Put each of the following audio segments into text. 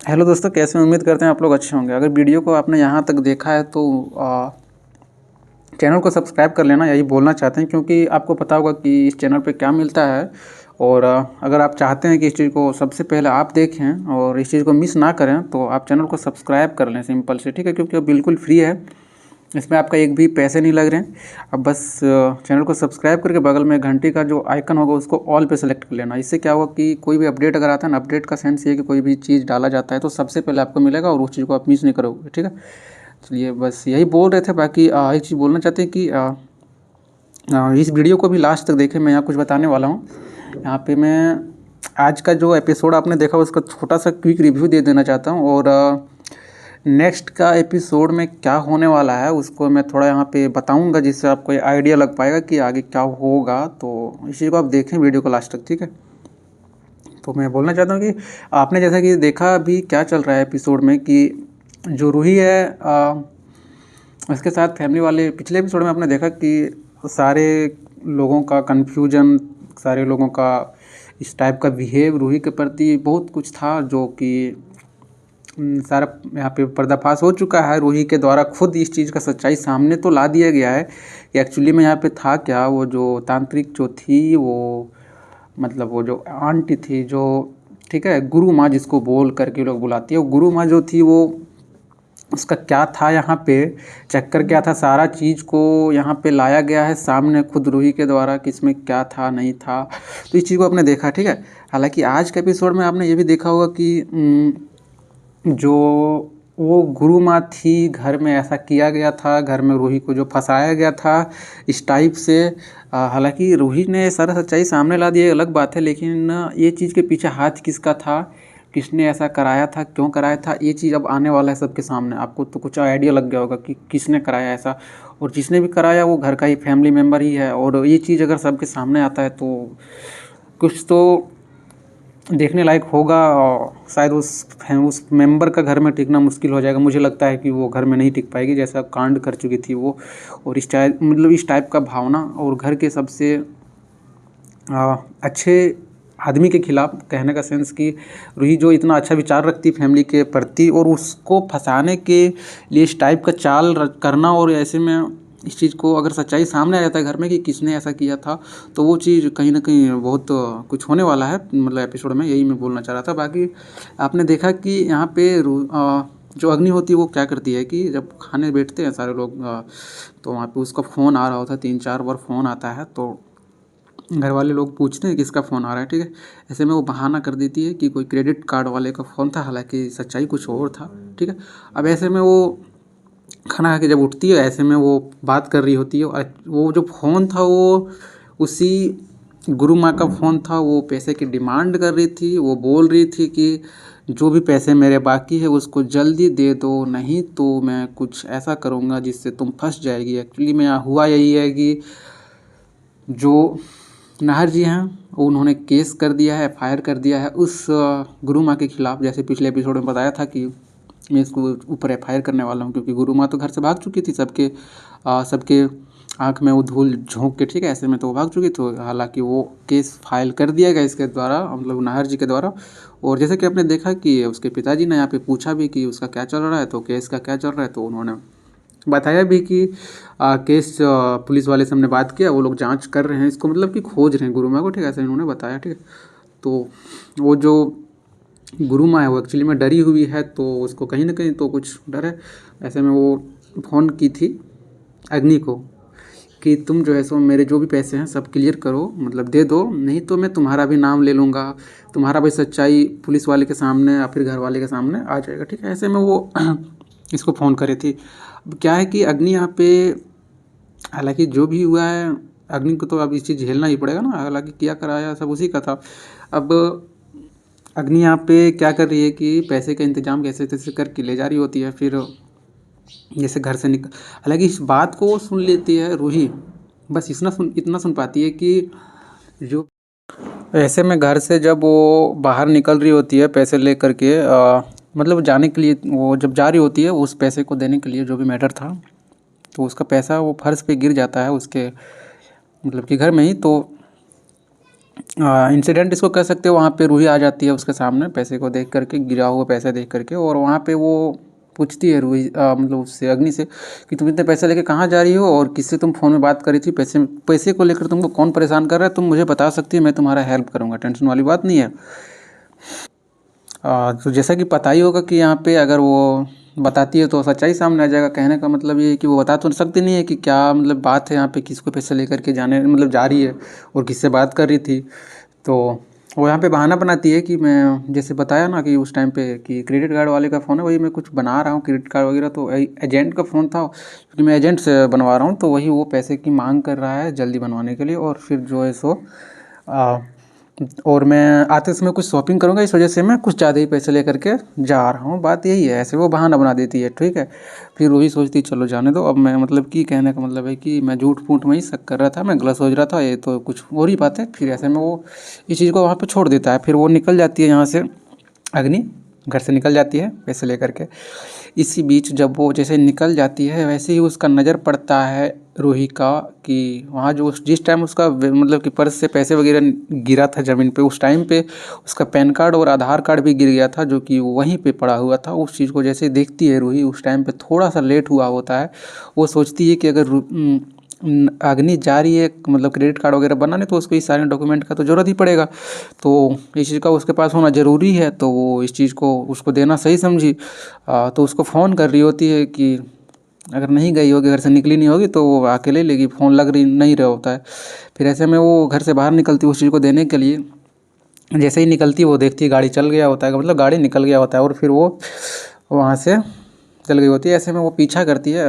Hello दोस्तों, कैसे हैं? उम्मीद करते हैं आप लोग अच्छे होंगे। अगर वीडियो को आपने यहाँ तक देखा है तो चैनल को सब्सक्राइब कर लेना, यही बोलना चाहते हैं, क्योंकि आपको पता होगा कि इस चैनल पे क्या मिलता है। और अगर आप चाहते हैं कि इस चीज़ को सबसे पहले आप देखें और इस चीज़ को मिस ना करें तो आप चैनल को सब्सक्राइब कर लें, सिंपल से, ठीक है। क्योंकि अब बिल्कुल फ्री है, इसमें आपका एक भी पैसे नहीं लग रहे हैं। अब बस चैनल को सब्सक्राइब करके बगल में घंटी का जो आइकन होगा उसको ऑल पे सेलेक्ट कर लेना। इससे क्या होगा कि कोई भी अपडेट अगर आता है ना, अपडेट का सेंस ये है कि कोई भी चीज़ डाला जाता है तो सबसे पहले आपको मिलेगा और उस चीज़ को आप मिस नहीं करोगे, ठीक है। चलिए, बस यही बोल रहे थे। बाकी एक चीज़ बोलना चाहते हैं कि इस वीडियो को भी लास्ट तक देखें। मैं यहाँ कुछ बताने वाला हूँ। यहाँ पे मैं आज का जो एपिसोड आपने देखा उसका छोटा सा क्विक रिव्यू दे देना चाहता हूँ, और नेक्स्ट का एपिसोड में क्या होने वाला है उसको मैं थोड़ा यहाँ पे बताऊँगा, जिससे आपको आइडिया लग पाएगा कि आगे क्या होगा। तो इस चीज़ को आप देखें वीडियो को लास्ट तक, ठीक है। तो मैं बोलना चाहता हूँ कि आपने जैसा कि देखा अभी क्या चल रहा है एपिसोड में, कि जो रूही है उसके साथ फैमिली वाले, पिछले एपिसोड में आपने देखा कि सारे लोगों का कन्फ्यूजन, सारे लोगों का इस टाइप का बिहेव रूही के प्रति बहुत कुछ था, जो कि सारा यहाँ पे पर्दाफाश हो चुका है। रूही के द्वारा खुद इस चीज़ का सच्चाई सामने तो ला दिया गया है कि एक्चुअली में यहाँ पे था क्या। वो जो तांत्रिक जो थी, वो मतलब वो जो आंटी थी, जो, ठीक है, गुरु माँ जिसको बोल करके लोग बुलाती है, वो गुरु माँ जो थी, वो उसका क्या था यहाँ पे, चक्कर क्या था, सारा चीज़ को यहाँ पे लाया गया है सामने खुद रूही के द्वारा कि इसमें क्या था नहीं था। तो इस चीज़ को आपने देखा, ठीक है। हालांकि आज के एपिसोड में आपने ये भी देखा होगा कि जो वो गुरु माँ थी, घर में ऐसा किया गया था, घर में रूही को जो फंसाया गया था इस टाइप से। हालांकि रूही ने सारा सच्चाई सामने ला दी, ये अलग बात है, लेकिन ये चीज़ के पीछे हाथ किसका था, किसने ऐसा कराया था, क्यों कराया था, ये चीज़ अब आने वाला है सबके सामने। आपको तो कुछ आइडिया लग गया होगा कि किसने कराया ऐसा, और जिसने भी कराया वो घर का ही फैमिली मेम्बर ही है। और ये चीज़ अगर सबके सामने आता है तो कुछ तो देखने लायक होगा, और शायद उस मेंबर का घर में टिकना मुश्किल हो जाएगा। मुझे लगता है कि वो घर में नहीं टिक पाएगी, जैसा कांड कर चुकी थी वो। और इस टाइप का भावना, और घर के सबसे अच्छे आदमी के खिलाफ, कहने का सेंस कि रूही जो इतना अच्छा विचार रखती फैमिली के प्रति, और उसको फंसाने के लिए इस टाइप का चाल करना, और ऐसे में इस चीज़ को अगर सच्चाई सामने आ जाता है घर में कि किसने ऐसा किया था, तो वो चीज़ कहीं ना कहीं बहुत कुछ होने वाला है, मतलब एपिसोड में। यही मैं बोलना चाह रहा था। बाकी आपने देखा कि यहाँ पे जो अग्नि होती है वो क्या करती है कि जब खाने बैठते हैं सारे लोग, तो वहाँ पे उसका फ़ोन आ रहा होता है, 3-4 बार फ़ोन आता है। तो घर वाले लोग पूछते हैं किसका फ़ोन आ रहा है, ठीक है। ऐसे में वो बहाना कर देती है कि कोई क्रेडिट कार्ड वाले का फ़ोन था, हालांकि सच्चाई कुछ और था, ठीक है। अब ऐसे में वो खाना खा के जब उठती है, ऐसे में वो बात कर रही होती है, और वो जो फ़ोन था वो उसी गुरु माँ का फ़ोन था। वो पैसे की डिमांड कर रही थी, वो बोल रही थी कि जो भी पैसे मेरे बाकी है उसको जल्दी दे दो, नहीं तो मैं कुछ ऐसा करूँगा जिससे तुम फंस जाएगी। एक्चुअली में यहाँ हुआ यही है कि जो नाहर जी हैं, उन्होंने केस कर दिया है, एफआईआर कर दिया है उस गुरु माँ के खिलाफ। जैसे पिछले एपिसोड में बताया था कि मैं इसको ऊपर एफआईआर करने वाला हूँ, क्योंकि गुरु माँ तो घर से भाग चुकी थी, सबके आँख में वो धूल झोंक के, ठीक है। ऐसे में तो वो भाग चुकी थी। हालांकि वो केस फाइल कर दिया गया इसके द्वारा, मतलब नाहर जी के द्वारा। और जैसे कि आपने देखा कि उसके पिताजी ने यहाँ पे पूछा भी कि उसका क्या चल रहा है, तो केस का क्या चल रहा है, तो उन्होंने बताया भी कि केस पुलिस वाले से हमने बात किया, वो लोग जांच कर रहे हैं इसको, मतलब कि खोज रहे हैं गुरु माँ को, ठीक है, ऐसा इन्होंने बताया, ठीक है। तो वो जो गुरु माँ है वो एक्चुअली में डरी हुई है, तो उसको कहीं ना कहीं तो कुछ डर है। ऐसे में वो फ़ोन की थी अग्नि को कि तुम जो है सो मेरे जो भी पैसे हैं सब क्लियर करो, मतलब दे दो, नहीं तो मैं तुम्हारा भी नाम ले लूँगा, तुम्हारा भी सच्चाई पुलिस वाले के सामने या फिर घर वाले के सामने आ जाएगा, ठीक है। ऐसे में वो इसको फ़ोन करे थी। अब क्या है कि अग्नि यहाँ पे, हालांकि जो भी हुआ है अग्नि को तो अब इस चीज़ झेलना ही पड़ेगा ना, हालांकि किया कराया सब उसी का था। अब अग्नि यहाँ पे क्या कर रही है कि पैसे का इंतजाम कैसे तैसे करके ले जा रही होती है, फिर जैसे घर से निकल, हालांकि इस बात को वो सुन लेती है रूही, बस इतना सुन पाती है कि जो ऐसे में घर से जब वो बाहर निकल रही होती है पैसे ले करके, मतलब जाने के लिए, वो जब जा रही होती है उस पैसे को देने के लिए, जो भी मैटर था, तो उसका पैसा वो फर्श पे गिर जाता है उसके, मतलब कि घर में ही। तो इंसिडेंट इसको कह सकते हो। वहाँ पे रूही आ जाती है उसके सामने पैसे को देख करके, गिरा हुआ पैसा देख करके, और वहाँ पे वो पूछती है रूही मतलब उससे, अग्नि से, कि तुम इतने पैसे लेके कहाँ जा रही हो और किससे तुम फ़ोन में बात कर रही थी, पैसे पैसे को लेकर तुमको कौन परेशान कर रहा है, तुम मुझे बता सकती है, मैं तुम्हारा हेल्प करूँगा, टेंशन वाली बात नहीं है। तो जैसा कि पता ही होगा कि यहाँ पे अगर वो बताती है तो सच्चाई सामने आ जाएगा। कहने का मतलब ये है कि वो बता तो सकती नहीं है कि क्या मतलब बात है यहाँ पे, किसको पैसे लेकर के जाने मतलब जा रही है और किससे बात कर रही थी। तो वो यहाँ पे बहाना बनाती है कि मैं जैसे बताया ना कि उस टाइम पे कि क्रेडिट कार्ड वाले का फ़ोन है, वही मैं कुछ बना रहा हूँ क्रेडिट कार्ड वगैरह, तो एजेंट का फ़ोन था, क्योंकि मैं एजेंट से बनवा रहा हूँ, तो वही वो पैसे की मांग कर रहा है जल्दी बनवाने के लिए। और फिर जो है सो और मैं आते समय कुछ शॉपिंग करूँगा, इस वजह से मैं कुछ ज़्यादा ही पैसे लेकर के जा रहा हूँ, बात यही है। ऐसे वो बहाना बना देती है, ठीक है। फिर वही सोचती है चलो जाने दो, अब मैं मतलब कि कहने का मतलब है कि मैं झूठ फूट में ही शक कर रहा था, मैं गलत सोच रहा था, ये तो कुछ और ही बात है। फिर ऐसे में वो इस चीज़ को वहाँ पे छोड़ देता है। फिर वो निकल जाती है यहाँ से, अग्नि घर से निकल जाती है पैसे लेकर के। इसी बीच जब वो जैसे निकल जाती है, वैसे ही उसका नज़र पड़ता है रूही का, कि वहाँ जो जिस टाइम उसका मतलब कि पर्स से पैसे वगैरह गिरा था ज़मीन पे, उस टाइम पे उसका पैन कार्ड और आधार कार्ड भी गिर गया था, जो कि वहीं पे पड़ा हुआ था। उस चीज़ को जैसे देखती है रूही, उस टाइम पे थोड़ा सा लेट हुआ होता है। वो सोचती है कि अगर अग्नि जा रही है मतलब क्रेडिट कार्ड वगैरह बनाने, तो उसको इस सारे डॉक्यूमेंट का तो ज़रूरत ही पड़ेगा, तो इस चीज़ का उसके पास होना ज़रूरी है। तो वो इस चीज़ को उसको देना सही समझी। तो उसको फ़ोन कर रही होती है कि अगर नहीं गई होगी, घर से निकली नहीं होगी, तो वो आके ले लेगी, फ़ोन लग रही नहीं रहा होता है। फिर ऐसे में वो घर से बाहर निकलती है उस चीज़ को देने के लिए। जैसे ही निकलती है वो देखती है गाड़ी चल गया होता है, मतलब गाड़ी निकल गया होता है, और फिर वो वहाँ से चल गई होती है। ऐसे में वो पीछा करती है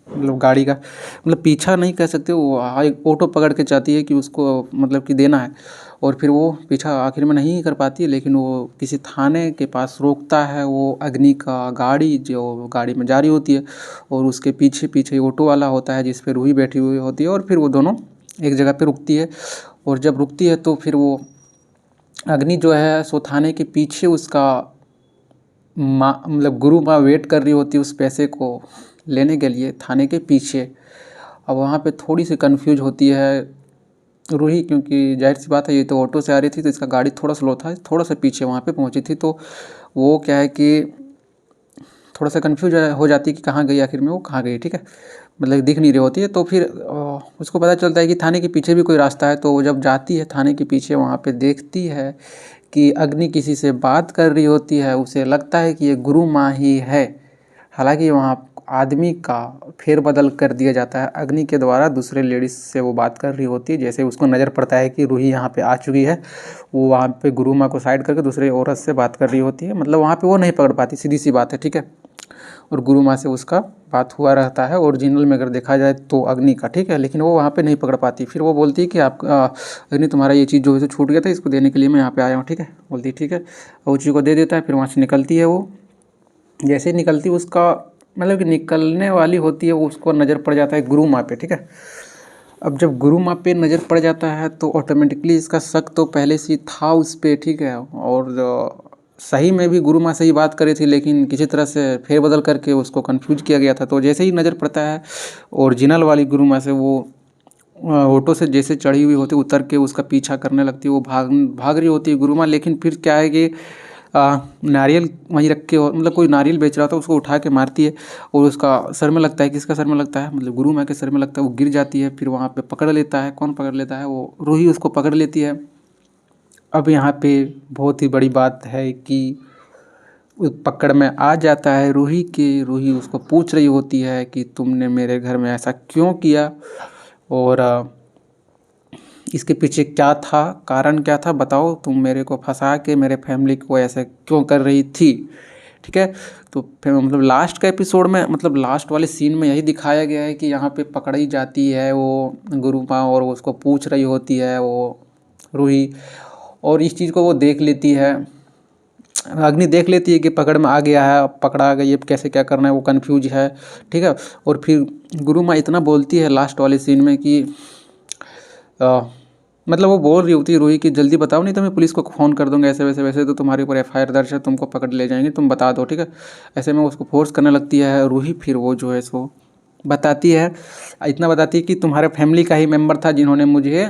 मतलब गाड़ी का, मतलब पीछा नहीं कह सकते, वो एक ऑटो पकड़ के चाहती है कि उसको मतलब कि देना है। और फिर वो पीछा आखिर में नहीं कर पाती है, लेकिन वो किसी थाने के पास रोकता है वो अग्नि का गाड़ी, जो गाड़ी में जा रही होती है, और उसके पीछे पीछे ऑटो वाला होता है जिस पे रूही बैठी हुई होती है। और फिर वो दोनों एक जगह पे रुकती है, और जब रुकती है तो फिर वो अग्नि जो है सो थाने के पीछे उसका माँ मतलब गुरु माँ वेट कर रही होती है उस पैसे को लेने के लिए थाने के पीछे। अब वहाँ पे थोड़ी सी कंफ्यूज होती है रूही, क्योंकि जाहिर सी बात है ये तो ऑटो से आ रही थी, तो इसका गाड़ी थोड़ा स्लो था, थोड़ा सा पीछे वहाँ पे पहुँची थी। तो वो क्या है कि थोड़ा सा कंफ्यूज हो जाती है कि कहाँ गई आखिर में, वो कहाँ गई, ठीक है, मतलब दिख नहीं रही होती है। तो फिर उसको पता चलता है कि थाने के पीछे भी कोई रास्ता है। तो वो जब जाती है थाने के पीछे, वहाँ पे देखती है कि अग्नि किसी से बात कर रही होती है। उसे लगता है कि ये गुरु माँ ही है। हालांकि वहाँ आदमी का फेरबदल कर दिया जाता है, अग्नि के द्वारा दूसरे लेडीज से वो बात कर रही होती है। जैसे उसको नज़र पड़ता है कि रूही यहाँ पे आ चुकी है, वो वहाँ पे गुरु माँ को साइड करके दूसरे औरत से बात कर रही होती है। मतलब वहाँ पे वो नहीं पकड़ पाती, सीधी सी बात है, ठीक है। और गुरु माँ से उसका बात हुआ रहता है ओरिजिनल में अगर देखा जाए तो अग्नि का, ठीक है, लेकिन वो वहाँ पे नहीं पकड़ पाती। फिर वो बोलती है कि आप अग्नि तुम्हारा ये चीज़ जो है छूट गया था, इसको देने के लिए मैं यहाँ पे आया हूँ, ठीक है। बोलती है ठीक है, और उस चीज़ को दे देता है। फिर वहाँ से निकलती है वो। जैसे ही निकलती उसका मतलब कि निकलने वाली होती है, उसको नज़र पड़ जाता है गुरु माँ पे, ठीक है। अब जब गुरु माँ पे नज़र पड़ जाता है तो ऑटोमेटिकली इसका शक तो पहले से ही था उस पर, ठीक है। और सही में भी गुरु माँ से ही बात करी थी, लेकिन किसी तरह से फेरबदल करके उसको कंफ्यूज किया गया था। तो जैसे ही नज़र पड़ता है ओरिजिनल वाली गुरु माँ से, वो ऑटो से जैसे चढ़ी हुई होती, उतर के उसका पीछा करने लगती है। वो भाग भाग रही होती है गुरु माँ, लेकिन फिर क्या है कि नारियल वहीं रख के, मतलब कोई नारियल बेच रहा था, उसको उठा के मारती है, और उसका सर में लगता है। किसका सर में लगता है, मतलब गुरु माँ के सर में लगता है। वो गिर जाती है। फिर वहाँ पे पकड़ लेता है, कौन पकड़ लेता है, वो रूही उसको पकड़ लेती है। अब यहाँ पे बहुत ही बड़ी बात है कि पकड़ में आ जाता है रूही के। रूही उसको पूछ रही होती है कि तुमने मेरे घर में ऐसा क्यों किया, और इसके पीछे क्या था, कारण क्या था, बताओ, तुम मेरे को फंसा के मेरे फैमिली को ऐसे क्यों कर रही थी, ठीक है। तो फिर मतलब लास्ट का एपिसोड में, मतलब लास्ट वाले सीन में यही दिखाया गया है कि यहाँ पे पकड़ी जाती है वो गुरु माँ, और वो उसको पूछ रही होती है वो रूही, और इस चीज़ को वो देख लेती है, अग्नि देख लेती है कि पकड़ में आ गया है, अब पकड़ा गई, अब कैसे क्या करना है, वो कंफ्यूज है, ठीक है। और फिर गुरु माँ इतना बोलती है लास्ट वाले सीन में कि मतलब वो बोल रही होती है रूही कि जल्दी बताओ, नहीं तो मैं पुलिस को फ़ोन कर दूंगा, ऐसे वैसे वैसे तो तुम्हारे ऊपर एफआईआर दर्ज है, तुमको पकड़ ले जाएंगे, तुम बता दो, ठीक है। ऐसे में उसको फोर्स करने लगती है रूही। फिर वो जो है सो बताती है, इतना बताती है कि तुम्हारे फैमिली का ही मेम्बर था जिन्होंने मुझे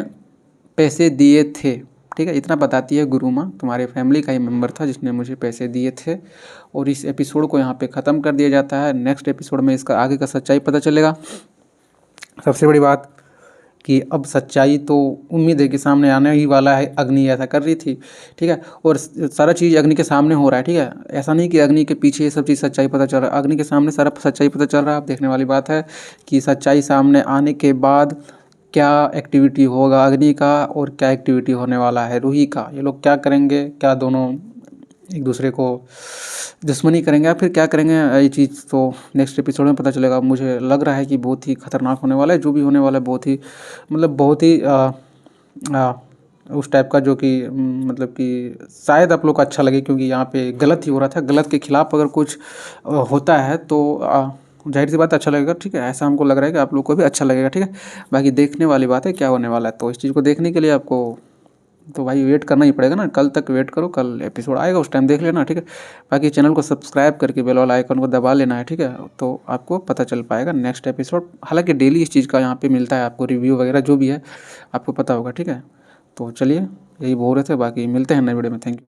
पैसे दिए थे। ठीक है, इतना बताती है गुरु माँ, तुम्हारे फैमिली का ही मेंबर था जिसने मुझे पैसे दिए थे। और इस एपिसोड को यहाँ पे ख़त्म कर दिया जाता है। नेक्स्ट एपिसोड में इसका आगे का सच्चाई पता चलेगा। सबसे बड़ी बात कि अब सच्चाई तो उम्मीद है कि सामने आने ही वाला है। अग्नि ऐसा कर रही थी, ठीक है, और सारा चीज़ अग्नि के सामने हो रहा है। ठीक है, ऐसा नहीं कि अग्नि के पीछे ये सब चीज़ सच्चाई पता चल रहा है, अग्नि के सामने सारा सच्चाई पता चल रहा है। अब देखने वाली बात है कि सच्चाई सामने आने के बाद क्या एक्टिविटी होगा अग्नि का और क्या एक्टिविटी होने वाला है रूही का। ये लोग क्या करेंगे, क्या दोनों एक दूसरे को दुश्मनी करेंगे या फिर क्या करेंगे, ये चीज़ तो नेक्स्ट एपिसोड में पता चलेगा। मुझे लग रहा है कि बहुत ही खतरनाक होने वाला है, जो भी होने वाला है बहुत ही मतलब बहुत ही उस टाइप का जो कि मतलब कि शायद आप लोग को अच्छा लगे, क्योंकि यहाँ पे गलत ही हो रहा था। गलत के खिलाफ अगर कुछ होता है तो जाहिर सी बात अच्छा लगेगा। ठीक है, ऐसा हमको लग रहा है कि आप लोग को भी अच्छा लगेगा। ठीक है, बाकी देखने वाली बात है क्या होने वाला है। तो इस चीज़ को देखने के लिए आपको तो भाई वेट करना ही पड़ेगा ना। कल तक वेट करो, कल एपिसोड आएगा, उस टाइम देख लेना। ठीक है, बाकी चैनल को सब्सक्राइब करके बेल वाला आइकन को दबा लेना है। ठीक है, तो आपको पता चल पाएगा नेक्स्ट एपिसोड। हालांकि डेली इस चीज़ का यहाँ पे मिलता है आपको रिव्यू वगैरह जो भी है आपको पता होगा। ठीक है, तो चलिए यही बोल रहे थे, बाकी मिलते हैं नए वीडियो में। Thank you.